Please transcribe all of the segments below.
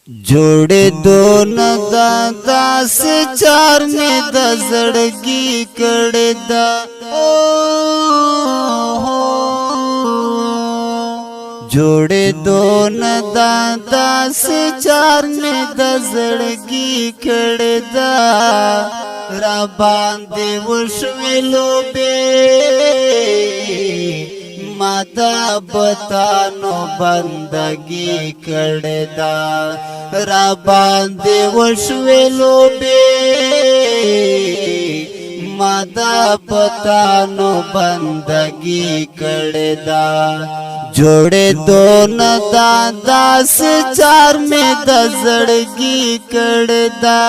जोड़े दो न दादा से चार में दजड़गी कड़े दा ओ हो। जोड़े दो न दादा से चार में दजड़गी कड़े दा राबांदे वशवेलो बे मादा बतानो बंदगी कड़दा राबांदे वशवेलो बे मादा बतानो बंदगी कड़दा जोड़े दो न दादा से चार में दजड़गी कड़दा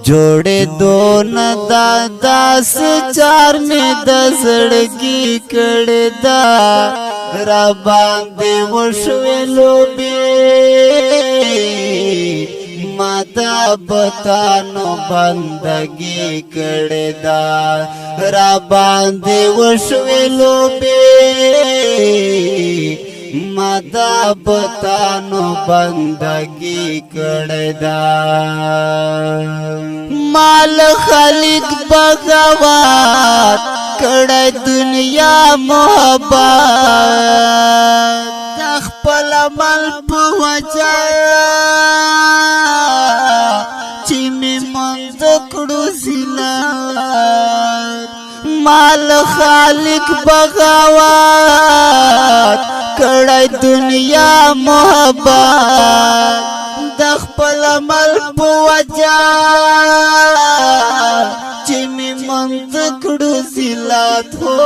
जोड़े दो न दादा से चार में दजड़गी कड़दा राबांदे वशवेलो बे माता बतानो बंदगी कड़दा राबांदे वशवेलो बे माता बतानो बंदगी कड़दा माल खालिक बगावत कड़े दुनिया मोहब्बत तखपल मल पहुँचा चिमी मंद कड़ूसिला माल खालिक बगावत कड़े दुनिया मोहब्बत दखपल मल पहुँचा चिमी मंद कड़ूसिला थो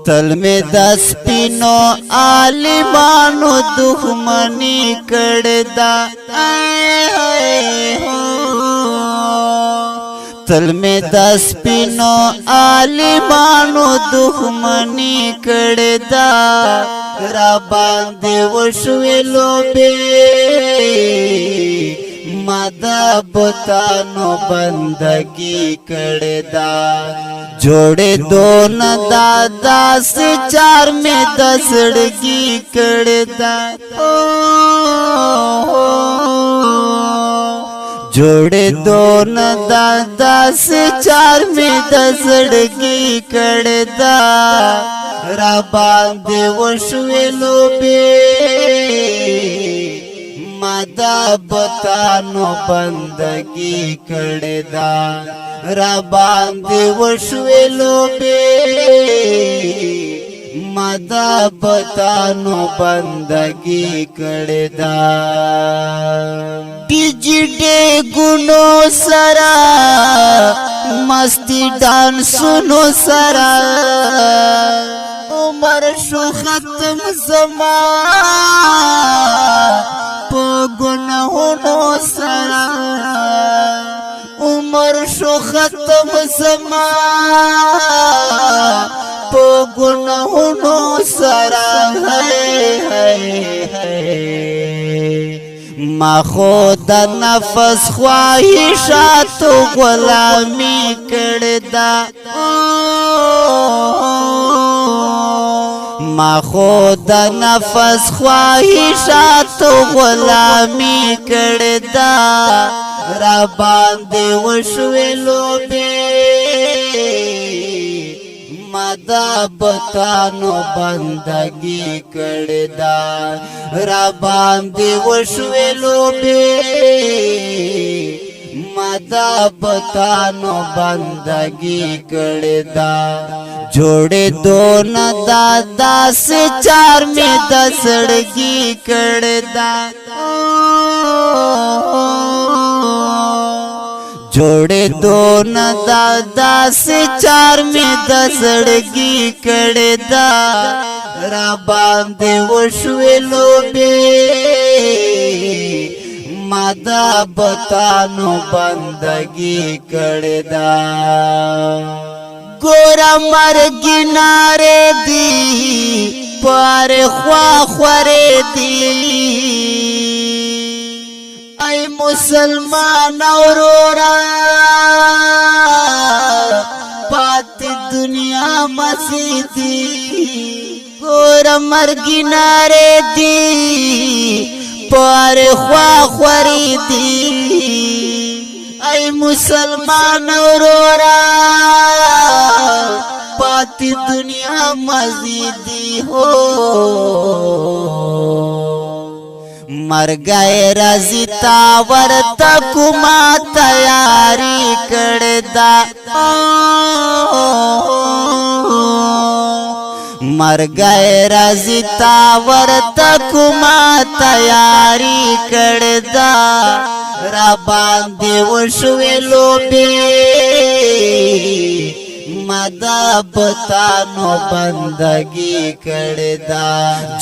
तल में दस पिनो आलिमानो दुश्मनी कड़दा तल में दस पिनो आलिमानो दुश्मनी कड़दा राबांदे वशवेलो बे मादा बतानो बंदगी कड़दा जोड़े दो न दादा से चार में दसड़गी कड़दा जोड़े दो न दादा से चार में दसड़गी कड़दा राबांदे वशवेलो बे मादा बतानो बंदगी कड़दा राबांदे वशवेलो बे मादा बतानो बंदगी कड़दा डिजिटे गुनो सरा मस्ती डांस सुनो सरा उमर शो खत्म जमा गुनाहों सरा उमर शो खत्म जमा गुनाहों सरा है मा खुदा नफस ख्वाहिशात गुलामी कड़दा मा खुदा नफस ख्वाहिशात गुलामी कड़दा राबांदे वशवेलो बे मादा बतानो बंदगी कड़दा राबांदे वशवेलो बे मादा बतानो बंदगी कड़दा जोड़े दो न दादा से चार में दसड़गी कड़दा जोड़े दो न दादा से चार में दसड़गी कड़दा राबांदे वशवेलो बे मादा बतानो बंदगी कड़दा गोरा मर किनारे दी पार ख्वा ख्वरे दी ऐ मुसलमान औरोरा पात दुनिया मसीदी ګور مرګی ناره دی پر خوا خوری دی ای مسلمان اورورا پاتی دنیا مزیدی ہو مرگای رازی تاور تکو ما تیاری کردا مرگای رازی تاور تکو ما تیاری کردا را باندې وشوې لوبې مدا بتانو بندگی کړدا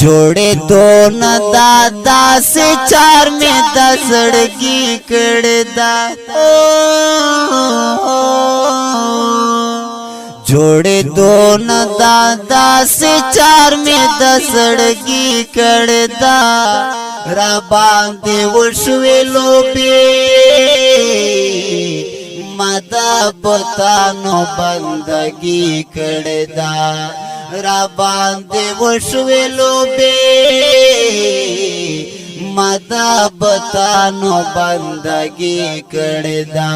جوړې دون دادا سے چار میں دسړګي کړدا جوړې دون دادا سے چار میں دسړګي کړدا را باندې وشوې لوبې مدا بتانو بندگی کړدا را باندې وشوې لوبې مدا بتانو بندگی کړدا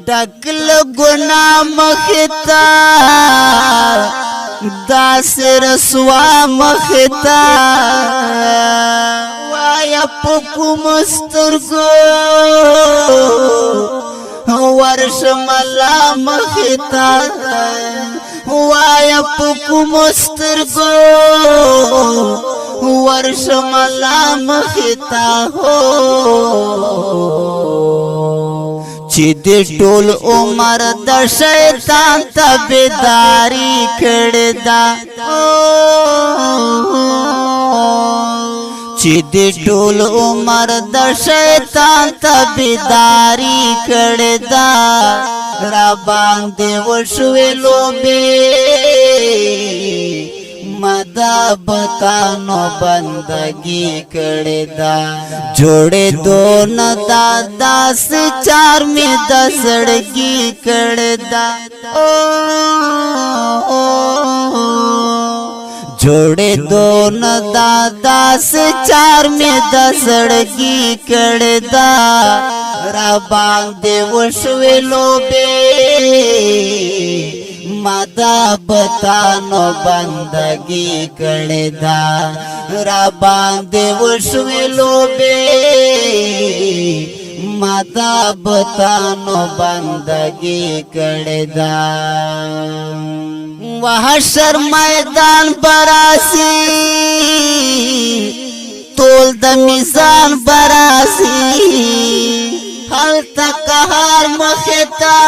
ډکل ګنا مختا داس رسوا مختا وایا پکو مسترګو ورش ملا مختا وایا پکو مسترګو ورش ملا مختا هو چې دې ټول عمر د شیطان تابعداري کړدا چې دې ټول عمر د شیطان تابعداري کړدا را باندې وشوې لوبې مدا بتانو بندگی کړدا جوړې دون دادا سے چار میں دسړګي کړدا جوړې دون دادا سے چار میں دسړګي کړدا را باندې وشوې لوبې مدا بتانو بندگی کړدا را باندې وشوې لوبې مدا بتانو بندگی کړدا وحشر میدان براسی تول د میزان براسی هل تک هر مختا